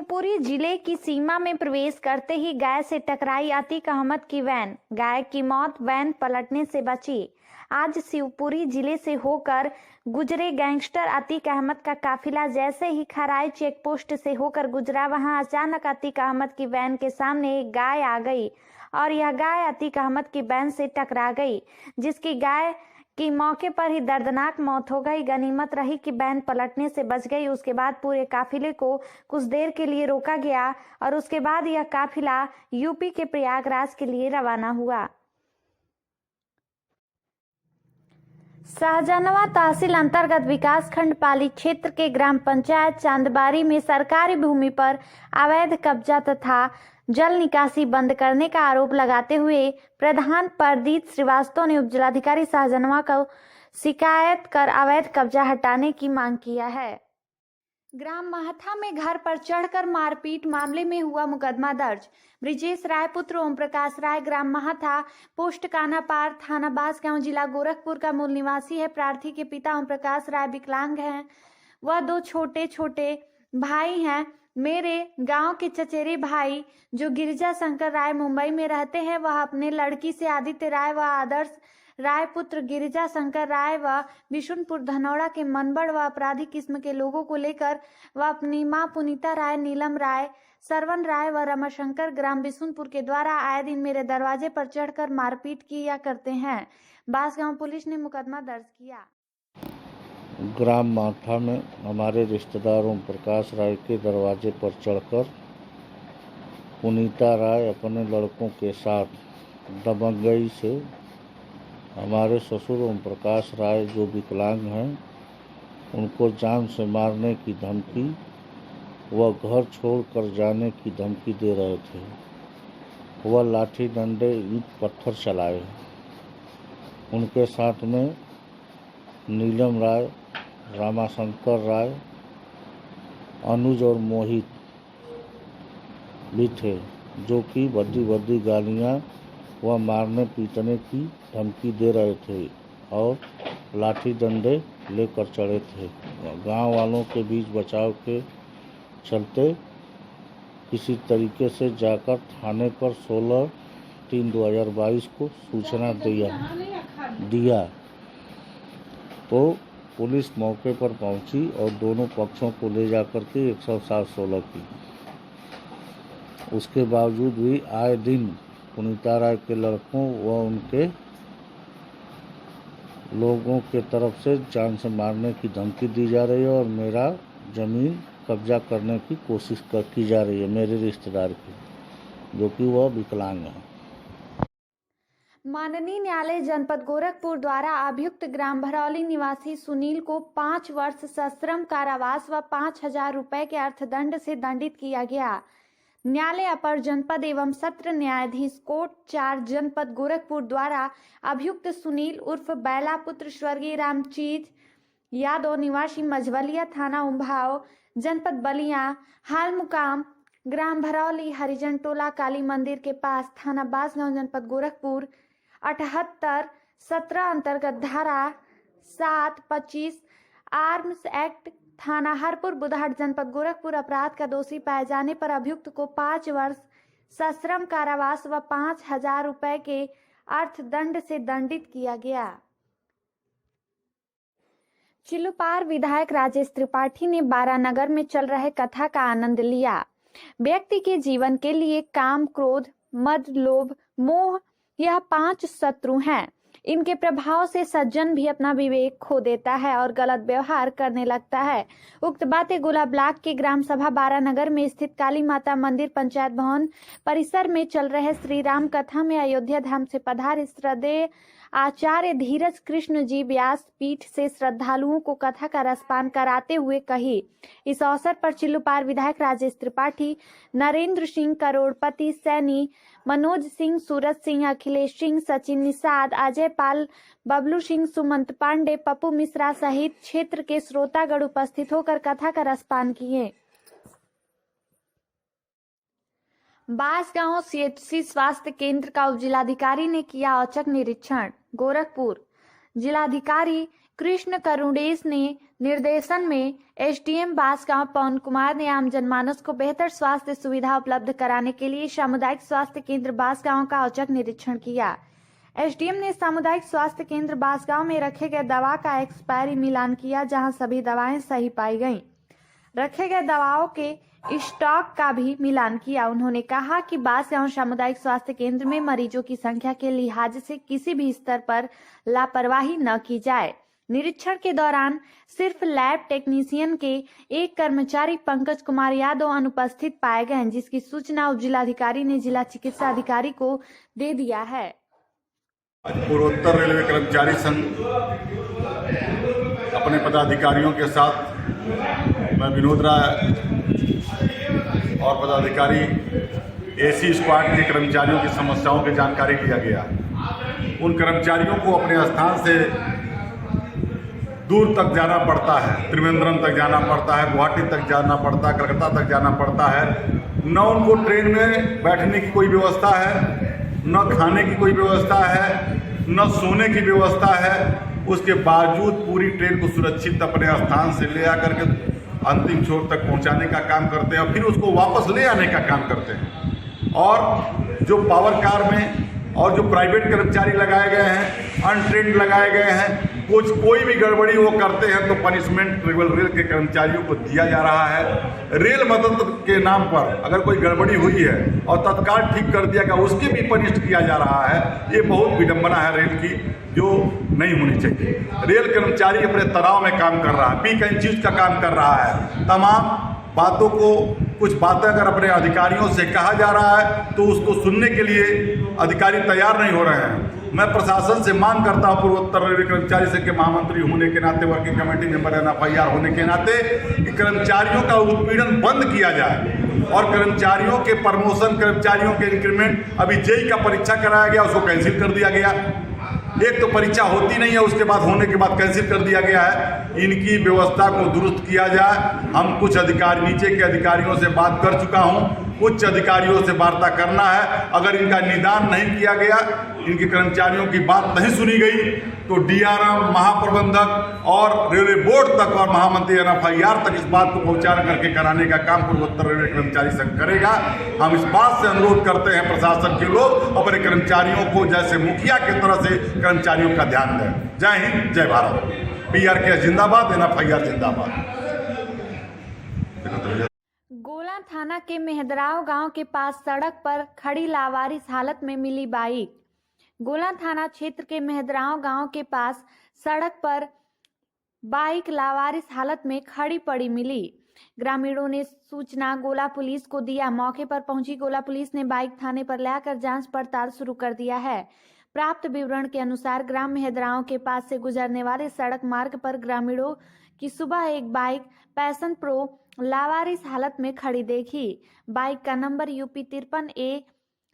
शिवपुरी जिले की सीमा में प्रवेश करते ही गाय से टकराई अतीक अहमद की वैन। गाय की मौत, वैन पलटने से बची। आज शिवपुरी जिले से होकर गुजरे गैंगस्टर अतीक अहमद का काफिला जैसे ही खराई चेक पोस्ट से होकर गुजरा, वहां अचानक अतीक अहमद की वैन के सामने एक गाय आ गई और यह गाय अतीक अहमद की वैन से टकरा गई, जिसकी गाय की मौके पर ही दर्दनाक मौत हो गई। गनीमत रही कि वैन पलटने से बच गई। उसके बाद पूरे काफिले को कुछ देर के लिए रोका गया और उसके बाद यह काफिला यूपी के प्रयागराज के लिए रवाना हुआ। शाहजहानाबाद तहसील अंतर्गत विकासखंड पाली क्षेत्र के ग्राम पंचायत चांदबारी में सरकारी भूमि पर अवैध कब्जा तथा जल निकासी बंद करने का आरोप लगाते हुए प्रधान प्रदीप श्रीवास्तव ने उपजिलाधिकारी शाहजहानाबाद को शिकायत कर अवैध कब्जा हटाने की मांग किया है। ग्राम महथा में घर पर चढ़कर मारपीट मामले में हुआ मुकदमा दर्ज। ब्रिजेश राय पुत्र ओम प्रकाश राय ग्राम महथा, पोस्ट कानापार, थाना बांसगांव, जिला गोरखपुर का मूल निवासी है। प्रार्थी के पिता ओम प्रकाश राय विकलांग हैं। वह दो छोटे छोटे भाई हैं। मेरे गांव के चचेरे भाई जो गिरिजा शंकर राय मुंबई में रहते हैं, वह अपने लड़की से आदित्य राय व आदर्श राय पुत्र गिरिजा शंकर राय व विशुनपुर धनौड़ा के मनबड़ व अपराधी किस्म के लोगों को लेकर वह अपनी मां पुनीता राय, नीलम राय, सरवन राय व रमाशंकर ग्राम विशुनपुर के द्वारा आए दिन मेरे दरवाजे पर चढ़कर मारपीट किया करते हैं। बांसगांव पुलिस ने मुकदमा दर्ज किया। ग्राम माथा में हमारे रिश्तेदार ओम प्रकाश राय के दरवाजे पर चढ़कर पुनीता राय अपने लड़कों के साथ दबंगई से हमारे ससुर ओम प्रकाश राय जो विकलांग हैं उनको जान से मारने की धमकी व घर छोड़कर जाने की धमकी दे रहे थे। वह लाठी डंडे ईंट पत्थर चलाए। उनके साथ में नीलम राय, रामाशंकर राय, अनुज और मोहित भी थे, जो कि बड़ी गालियां व मारने पीटने की धमकी दे रहे थे और लाठी डंडे लेकर चढ़े थे। गांव वालों के बीच बचाव के चलते किसी तरीके से जाकर थाने पर 16/3/2022 को सूचना दिया तो पुलिस मौके पर पहुंची और दोनों पक्षों को ले जाकर के 107/16 की। उसके बावजूद भी आए दिन पुनीता राय के लड़कों व उनके लोगों के तरफ से जान से मारने की धमकी दी जा रही है और मेरा जमीन कब्जा करने की कोशिश की जा रही है मेरे रिश्तेदार की, जो कि वह विकलांग है। माननीय न्यायालय जनपद गोरखपुर द्वारा अभियुक्त ग्राम भरौली निवासी सुनील को 5 वर्ष सश्रम कारावास व 5,000 रुपए के अर्थदंड से दंडित किया गया। न्यायालय अपर जनपद एवं सत्र न्यायाधीश कोर्ट 4 जनपद गोरखपुर द्वारा अभियुक्त सुनील उर्फ बैला पुत्र स्वर्गीय रामचीज यादव निवासी मझवलिया, थाना उम्भाव, जनपद बलिया, हाल मुकाम ग्राम भरौली, हरिजन टोला, काली मंदिर के पास, थाना बांसगांव, जनपद गोरखपुर 78-17 अंतर्गत धारा 7-25 आर्म्स एक्ट, थाना हरपुर बुधहाट, जनपद गोरखपुर अपराध का दोषी पाए जाने पर अभियुक्त को 5 वर्ष सश्रम कारावास व 5,000 रुपए के अर्थदंड से दंडित किया गया। चिल्लूपार विधायक राजेश त्रिपाठी ने बारानगर में चल रहे कथा का आनंद लिया। व्यक्ति के जीवन के लिए काम, क्रोध, मद, लोभ, मोह यह 5 शत्रु हैं। इनके प्रभाव से सज्जन भी अपना विवेक खो देता है और गलत व्यवहार करने लगता है। उक्त बातें गोला ब्लॉक के ग्राम सभा बारानगर में स्थित काली माता मंदिर पंचायत भवन परिसर में चल रहे श्री राम कथा में अयोध्या धाम से पधारे श्रद्धेय आचार्य धीरज कृष्ण जी व्यास पीठ से श्रद्धालुओं को कथा का रसपान कराते हुए कही। इस अवसर पर चिल्लूपार विधायक राजेश त्रिपाठी, नरेंद्र सिंह करोड़पति, सैनी, मनोज सिंह, सूरज सिंह, अखिलेश सिंह, सचिन निषाद, अजय पाल, बबलू सिंह, सुमंत पांडे, पप्पू मिश्रा सहित क्षेत्र के श्रोतागण उपस्थित होकर कथा का रसपान किए। बांसगांव सीएचसी स्वास्थ्य केंद्र का उपजिलाधिकारी ने किया औचक निरीक्षण। गोरखपुर जिलाधिकारी कृष्ण करुणेश ने निर्देशन में एसडीएम बांसगांव पवन कुमार ने आम जनमानस को बेहतर स्वास्थ्य सुविधा उपलब्ध कराने के लिए सामुदायिक स्वास्थ्य केंद्र बांसगांव का औचक निरीक्षण किया। एसडीएम ने सामुदायिक स्वास्थ्य केंद्र बांसगांव में रखे गए दवा का एक्सपायरी मिलान किया, जहां सभी दवाएं सही पाई गईं। रखे गए दवाओं के स्टॉक का भी मिलान किया। उन्होंने कहा कि बांसगांव सामुदायिक स्वास्थ्य केंद्र में मरीजों की संख्या के लिहाज से किसी भी स्तर पर लापरवाही न की जाए। निरीक्षण के दौरान सिर्फ लैब टेक्नीशियन के एक कर्मचारी पंकज कुमार यादव अनुपस्थित पाए गए, जिसकी सूचना उप जिलाधिकारी ने जिला चिकित्सा अधिकारी को दे दिया है। पूर्वोत्तर रेलवे कर्मचारी संघ अपने पदाधिकारियों के साथ, मैं विनोद राय और पदाधिकारी एसी स्क्वाड के कर्मचारियों की समस्याओं की जानकारी लिया गया। उन कर्मचारियों को अपने स्थान से दूर तक जाना पड़ता है, त्रिवेंद्रम तक जाना पड़ता है, गुवाहाटी तक जाना पड़ता है, कलकत्ता तक जाना पड़ता है। न उनको ट्रेन में बैठने की कोई व्यवस्था है, न खाने की कोई व्यवस्था है, न सोने की व्यवस्था है। उसके बावजूद पूरी ट्रेन को सुरक्षित अपने स्थान से ले आकर के अंतिम छोर तक पहुंचाने का काम करते हैं और फिर उसको वापस ले आने का काम करते हैं। और जो पावर कार में और जो प्राइवेट कर्मचारी लगाए गए हैं, अनट्रेंड लगाए गए हैं, कोई भी गड़बड़ी वो करते हैं तो पनिशमेंट रेल के कर्मचारियों को दिया जा रहा है। रेल मदद के नाम पर अगर कोई गड़बड़ी हुई है और तत्काल ठीक कर दिया गया, उसके भी पनिष्ट किया जा रहा है। ये बहुत विडंबना है रेल की, जो नहीं होनी चाहिए। रेल कर्मचारी अपने तनाव में काम कर रहा है, पीक एंड चीज का काम कर रहा है। तमाम बातों को, कुछ बातें अगर अपने अधिकारियों से कहा जा रहा है तो उसको सुनने के लिए अधिकारी तैयार नहीं हो रहे हैं। मैं प्रशासन से मांग करता हूं, पूर्वोत्तर रेलवे कर्मचारी संघ के महामंत्री होने के नाते, वर्किंग कमेटी मेंबर NFIR होने के नाते, कि कर्मचारियों का उत्पीड़न बंद किया जाए और कर्मचारियों के प्रमोशन, कर्मचारियों के इंक्रीमेंट, अभी जेई का परीक्षा कराया गया, उसको कैंसिल कर दिया गया। एक तो परीक्षा होती नहीं है, उसके बाद होने के बाद कैंसिल कर दिया गया है। इनकी व्यवस्था को दुरुस्त किया जाए। हम कुछ अधिकारी, नीचे के अधिकारियों से बात कर चुका हूं, उच्च अधिकारियों से वार्ता करना है। अगर इनका निदान नहीं किया गया, इनके कर्मचारियों की बात नहीं सुनी गई, तो DRM, महाप्रबंधक और रेलवे बोर्ड तक और महामंत्री NFIR तक इस बात को पहुंचा करके कराने का काम पूर्वोत्तर रेलवे कर्मचारी संघ करेगा। हम इस बात से अनुरोध करते हैं प्रशासन के लोग अपने कर्मचारियों को जैसे मुखिया की तरह से कर्मचारियों का ध्यान दें। जय हिंद, जय भारत। PRK जिंदाबाद, NFIR जिंदाबाद। गोला थाना के मेहदराव गांव के पास सड़क पर खड़ी लावारिस हालत में मिली बाइक। गोला थाना क्षेत्र के मेहदराव गांव के पास सड़क पर बाइक लावारिस हालत में खड़ी पड़ी मिली। ग्रामीणों ने सूचना गोला पुलिस को दिया। मौके पर पहुंची गोला पुलिस ने बाइक थाने पर लाकर जांच पड़ताल शुरू कर दिया है। प्राप्त विवरण के अनुसार ग्राम मेहदराव के पास से गुजरने वाले सड़क मार्ग पर ग्रामीणों की सुबह एक बाइक पैशन प्रो लावारिस हालत में खड़ी देखी। बाइक का नंबर UP 53A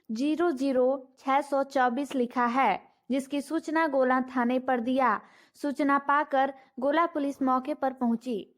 00624 लिखा है, जिसकी सूचना गोला थाने पर दिया। सूचना पाकर गोला पुलिस मौके पर पहुंची।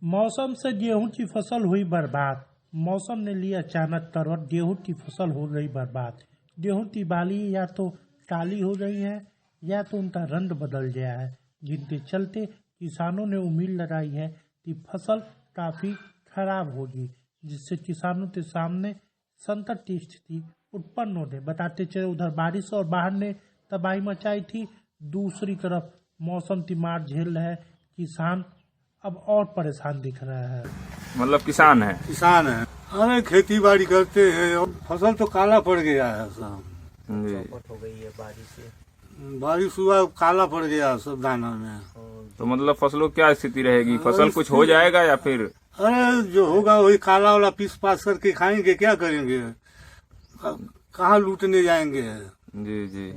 मौसम से गेहूं की फसल हुई बर्बाद। मौसम ने ली अचानक करवट, गेहूं की फसल हो गई बर्बाद। गेहूं की बाली या तो काली हो गई है या तो उनका रंग बदल गया है, जिनके चलते किसानों ने उम्मीद लगाई है कि फसल काफी खराब होगी, जिससे किसानों के सामने संकट की स्थिति उत्पन्न होने। बताते चले उधर बारिश और बाढ़ ने तबाही मचाई थी, दूसरी तरफ मौसम की मार झेल रहे किसान अब और परेशान दिख रहा है। मतलब किसान है अरे खेती बाड़ी करते हैं और फसल तो काला पड़ गया है सब। हो गई है बारिश हुआ, काला पड़ गया सब दाना में। तो मतलब फसलों क्या स्थिति रहेगी? फसल कुछ हो जाएगा या फिर? अरे जो होगा वही काला वाला पीस पास करके खाएंगे, क्या करेंगे, कहाँ लूटने जाएंगे। जी जी।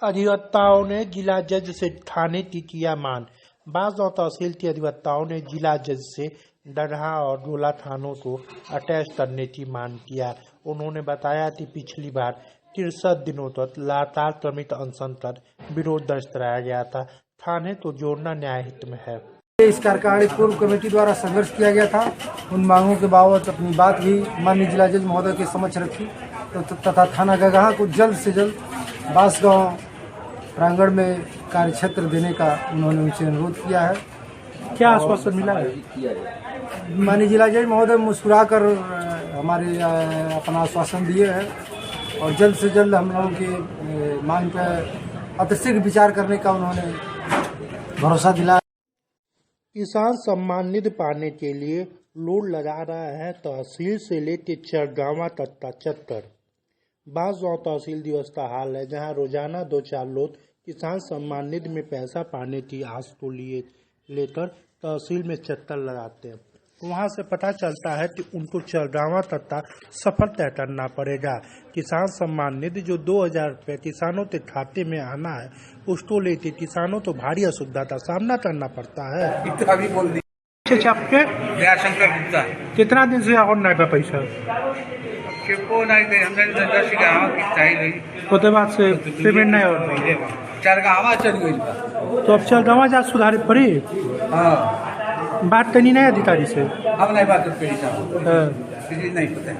अधिवक्ताओं ने जिला जज से थाने की किया मांग। बांसगांव तहसील के अधिवक्ताओं ने जिला जज से डरहा और गोला थानों को अटैच करने की मांग किया। उन्होंने बताया कि पिछली बार 63 दिनों तक लगातार क्रमिक अनशन कर विरोध दर्ज कराया गया था। थाने को जोड़ना न्यायहित में है। इस कार्यकारिणी पूर्व कमेटी द्वारा संघर्ष किया गया था। उन मांगों के बावजूद अपनी बात भी माननीय जिला जज महोदय के समक्ष रखी तथा थाना गगहा को जल्द से जल्द बांसगांव प्रांगण में कार्य क्षेत्र देने का उन्होंने उनसे अनुरोध किया है। क्या आश्वासन मिला है? माननीय जिलाधिकारी महोदय मुस्कुराकर हमारे अपना आश्वासन दिए हैं और जल्द से जल्द हम लोगों की मांग पर अतिशीघ्र विचार करने का उन्होंने भरोसा दिलाया। किसान सम्मान निधि पाने के लिए लोड लगा रहा है तहसील से लेकर चरगावा तक का चक्कर। बांसगांव तहसील दिवस का हाल है, जहां रोजाना 2-4 लोग किसान सम्मान निधि में पैसा पाने की आस को लेकर तहसील में चक्कर लगाते हैं। वहां से पता चलता है कि उनको चरगावा तक का सफर तय करना पड़ेगा। किसान सम्मान निधि जो 2000 रुपये किसानों के खाते में आना है, उसको लेकर किसानों तो भारी असुविधा का सामना करना पड़ता है। अच्छा, आपके दयाशंकर गुप्ता कितना दिन से और नहीं पैसा को नहीं दे हमने 10 गाँव की चाहिए उसके बाद से पेमेंट नहीं हो 4 गाँव चल गई। तो अब चरगावा जा सुधारे पड़ी। हाँ, बात करनी नहीं अधिकारी से। हम नहीं बात करते हाँ। नहीं पता है।